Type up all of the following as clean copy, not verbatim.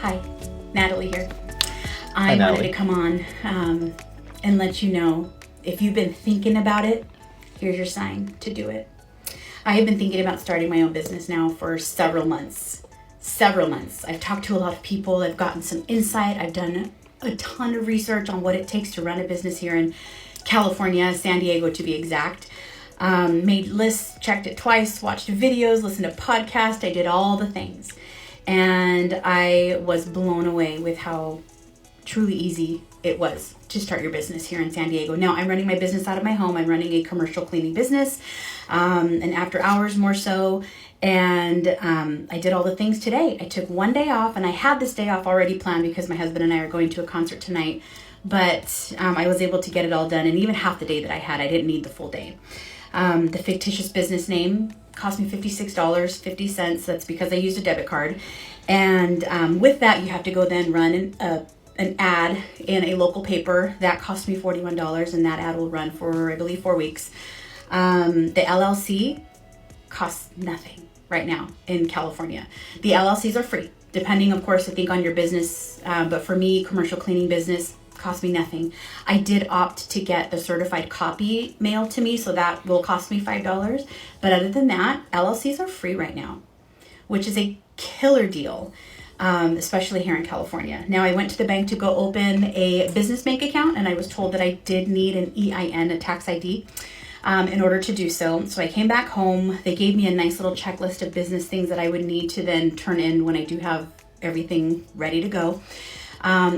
Hi, Natalie here. Hi, I wanted to Natalie. come on and let you know if you've been thinking about it, here's your sign to do it. I have been thinking about starting my own business now for several months. Several months. I've talked to a lot of people, I've gotten some insight, I've done a ton of research on what it takes to run a business here in California, San Diego to be exact. Made lists, checked it twice, watched videos, listened to podcasts, I did all the things. And I was blown away with how truly easy it was to start your business here in San Diego. Now I'm running my business out of my home. I'm running a commercial cleaning business, and after hours more so. And I did all the things today. I took one day off, and I had this day off already planned because my husband and I are going to a concert tonight. But I was able to get it all done, and even half the day that I had, I didn't need the full day. The fictitious business name cost me $56.50. That's because I used a debit card. And with that, you have to go then run an ad in a local paper. That cost me $41, and that ad will run for, I believe, 4 weeks. The LLC costs nothing right now in California. The LLCs are free, depending, of course, I think on your business. But for me, commercial cleaning business cost me nothing. I did opt to get the certified copy mailed to me, so that will cost me $5. But other than that, LLCs are free right now, which is a killer deal, especially here in California. Now, I went to the bank to go open a business bank account, and I was told that I did need an EIN, a tax ID, in order to do so. So I came back home. They gave me a nice little checklist of business things that I would need to then turn in when I do have everything ready to go.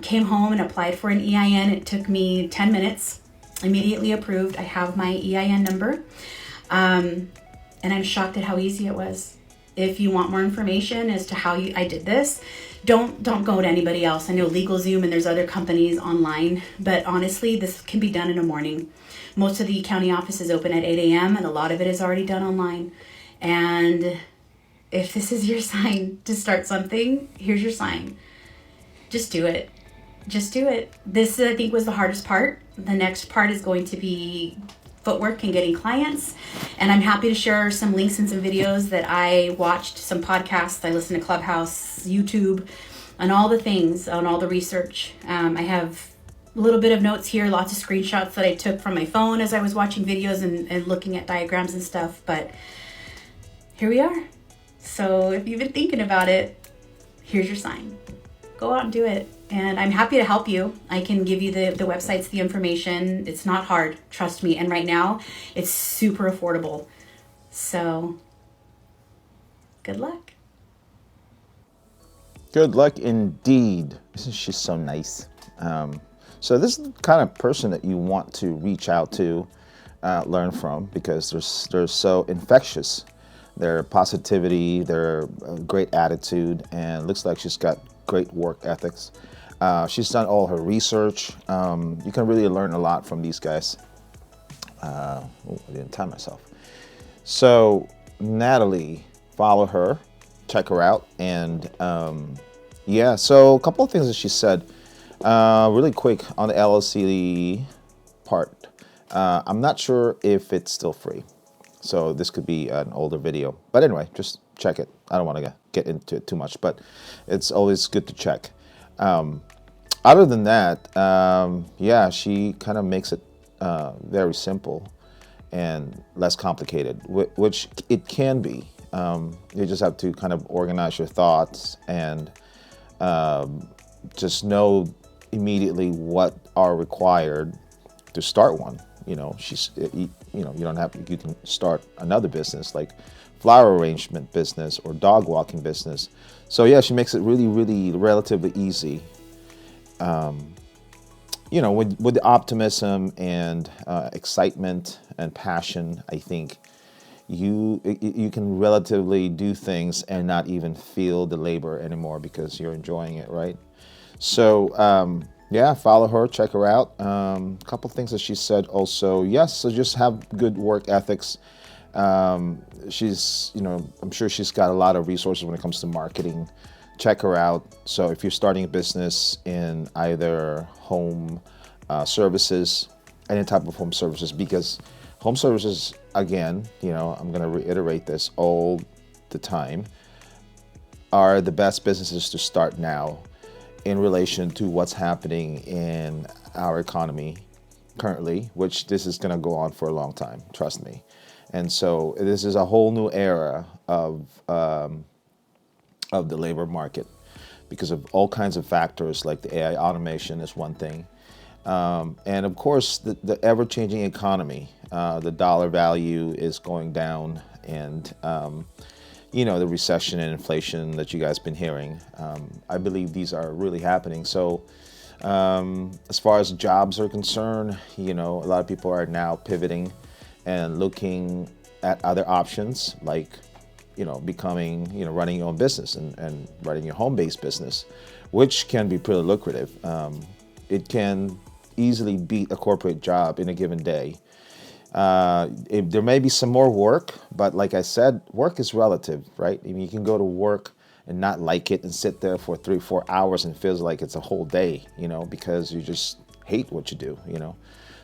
Came home and applied for an EIN. It took me 10 minutes, immediately approved. I have my EIN number, and I'm shocked at how easy it was. If you want more information as to how I did this, don't go to anybody else. I know LegalZoom and there's other companies online, but honestly, this can be done in a morning. Most of the county offices open at 8 a.m. and a lot of it is already done online. And if this is your sign to start something, here's your sign. Just do it. Just do it. This, I think, was the hardest part. The next part is going to be footwork and getting clients. And I'm happy to share some links and some videos that I watched, some podcasts. I listened to Clubhouse, YouTube, and all the things, on all the research. I have a little bit of notes here, lots of screenshots that I took from my phone as I was watching videos and looking at diagrams and stuff. But here we are. So if you've been thinking about it, here's your sign. Go out and do it. And I'm happy to help you. I can give you the websites, the information. It's not hard, trust me. And right now, it's super affordable. So, good luck. Good luck indeed. Isn't she so nice? So this is the kind of person that you want to reach out to, learn from, because they're so infectious. Their positivity, their great attitude, and looks like she's got great work ethics. She's done all her research. You can really learn a lot from these guys. I didn't time myself. So Natalie, follow her, check her out, and yeah. So a couple of things that she said, really quick on the LLC part. I'm not sure if it's still free, so this could be an older video. But anyway, just check it. I don't want to get into it too much, but it's always good to check. Other than that, yeah, she kind of makes it very simple and less complicated, which it can be. You just have to kind of organize your thoughts and just know immediately what are required to start one. You know, you can start another business like flower arrangement business or dog walking business. So yeah, she makes it really, really relatively easy. You know, with the optimism and excitement and passion, I think you can relatively do things and not even feel the labor anymore because you're enjoying it, right? So yeah, follow her, check her out. A couple things that she said also. Yes, so just have good work ethics. She's, I'm sure she's got a lot of resources when it comes to marketing. Check her out. So if you're starting a business in either home services, any type of home services, because home services, again, I'm going to reiterate this all the time, are the best businesses to start now. in relation to what's happening in our economy currently, which this is going to go on for a long time, trust me. And so this is a whole new era of the labor market because of all kinds of factors, like the AI automation is one thing. And of course, the ever-changing economy, the dollar value is going down, and the recession and inflation that you guys been hearing. I believe these are really happening. So as far as jobs are concerned, a lot of people are now pivoting and looking at other options, like becoming, running your own business and running your home-based business, which can be pretty lucrative. It can easily beat a corporate job in a given day. There may be some more work, but like I said, work is relative, right? I mean, you can go to work and not like it and sit there for 3-4 hours and feels like it's a whole day, because you just hate what you do,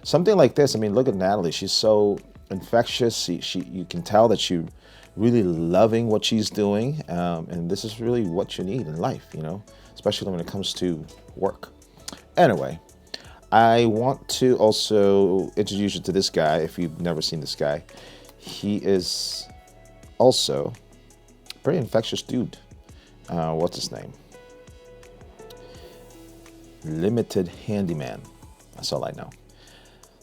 Something like this, I mean, look at Natalie. She's so infectious. You can tell that she really loving what she's doing, and this is really what you need in life, especially when it comes to work. Anyway, I want to also introduce you to this guy if you've never seen this guy. He is also a pretty infectious dude. What's his name? Limited Handyman. That's all I know.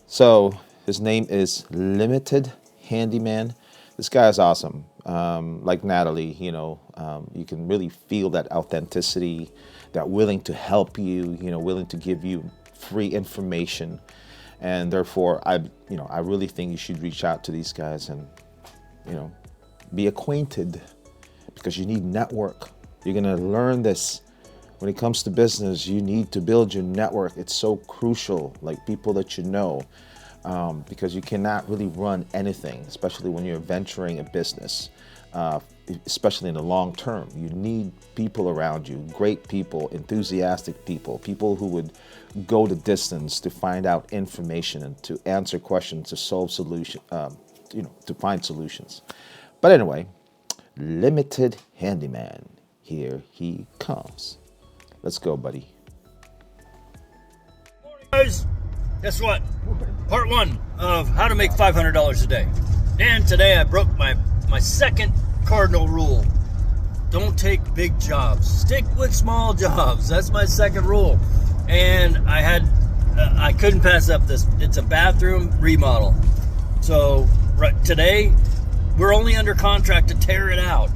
So his name is Limited Handyman. This guy is awesome. Like Natalie, you can really feel that authenticity, that willing to help you, willing to give you free information. And therefore, I really think you should reach out to these guys and, be acquainted, because you need network. You're going to learn this. When it comes to business, you need to build your network. It's so crucial, like people that you know. Because you cannot really run anything, especially when you're venturing a business, especially in the long term. You need people around you, great people, enthusiastic people, people who would go the distance to find out information and to answer questions, to solve to find solutions. But anyway, Limited Handyman, here he comes. Let's go, buddy. Morning, guys. Guess what? Part 1 of how to make $500 a day. And today I broke my second cardinal rule. Don't take big jobs. Stick with small jobs. That's my second rule. And I couldn't pass up this. It's a bathroom remodel. So today we're only under contract to tear it out.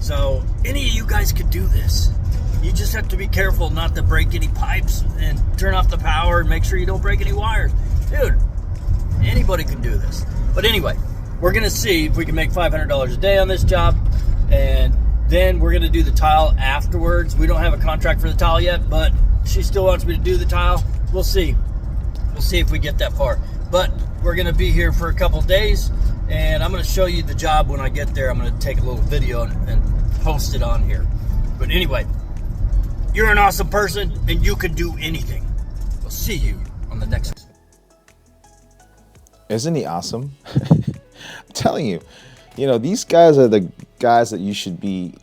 So any of you guys could do this. You just have to be careful not to break any pipes and turn off the power and make sure you don't break any wires. Dude, anybody can do this. But anyway, we're going to see if we can make $500 a day on this job. And then we're going to do the tile afterwards. We don't have a contract for the tile yet, but she still wants me to do the tile. We'll see. We'll see if we get that far. But we're going to be here for a couple days, and I'm going to show you the job when I get there. I'm going to take a little video and post it on here. But anyway, you're an awesome person, and you can do anything. We'll see you on the next. Isn't he awesome? I'm telling you, these guys are the guys that you should be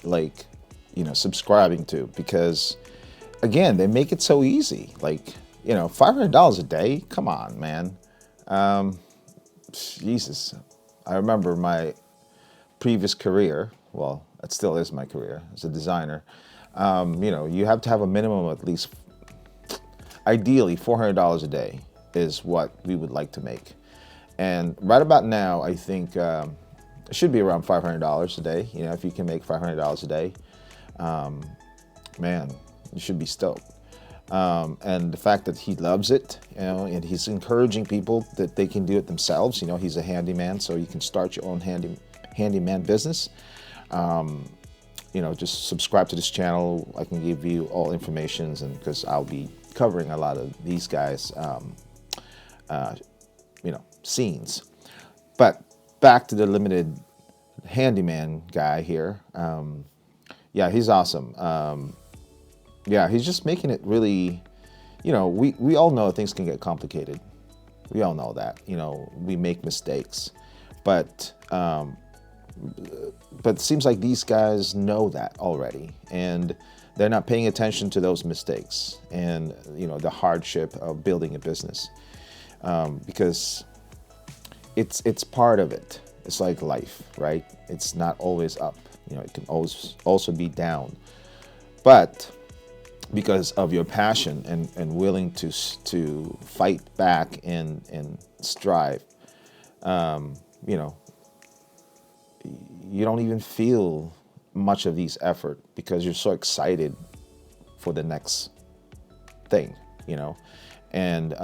subscribing to, because again, they make it so easy. $500 a day. Come on, man. Jesus. I remember my previous career. Well, it still is my career as a designer. You have to have a minimum of at least, ideally, $400 a day is what we would like to make. And right about now, I think it should be around $500 a day. If you can make $500 a day, man, you should be stoked. And the fact that he loves it, and he's encouraging people that they can do it themselves. He's a handyman, so you can start your own handyman business. Just subscribe to this channel. I can give you all informations, and because I'll be covering a lot of these guys, scenes. But back to the Limited Handyman guy here. Yeah, he's awesome. Yeah, he's just making it really, we all know things can get complicated. We all know that, we make mistakes. But but it seems like these guys know that already, and they're not paying attention to those mistakes and the hardship of building a business, because it's part of it. It's like life, right? It's not always up. It can always also be down. But because of your passion and willing to fight back and strive, you don't even feel much of these effort because you're so excited for the next thing, and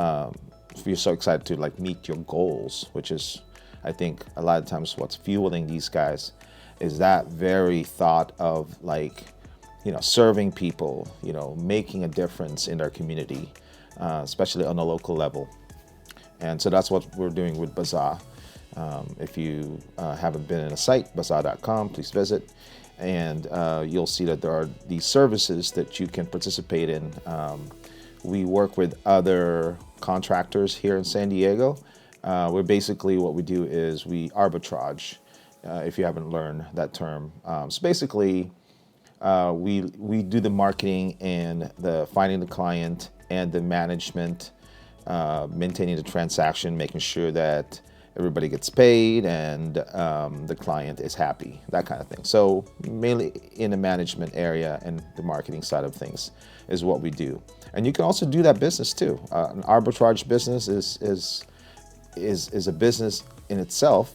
you're so excited to meet your goals, which is, I think, a lot of times what's fueling these guys is that very thought of serving people, making a difference in their community, especially on a local level. And so that's what we're doing with Bazaar. If you haven't been in a site, bazaar.com, please visit. And you'll see that there are these services that you can participate in. We work with other contractors here in San Diego. Where basically what we do is we arbitrage, if you haven't learned that term. So basically, we do the marketing and the finding the client and the management, maintaining the transaction, making sure that everybody gets paid and the client is happy, that kind of thing. So mainly in the management area and the marketing side of things is what we do. And you can also do that business too. An arbitrage business is a business in itself,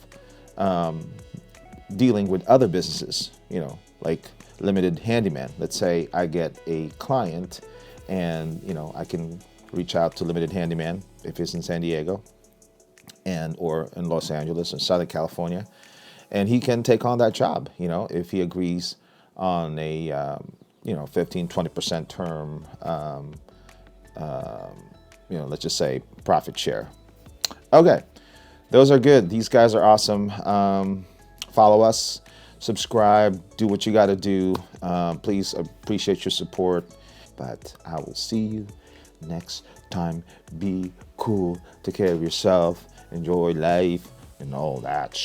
dealing with other businesses, like limited handyman. Let's say I get a client and, I can reach out to limited handyman if it's in San Diego or in Los Angeles or Southern California, and he can take on that job, if he agrees on a, 15-20% term, let's just say profit share. Okay, those are good. These guys are awesome. Follow us, subscribe, do what you got to do. Please appreciate your support. But I will see you next time. Be cool. Take care of yourself. Enjoy life and all that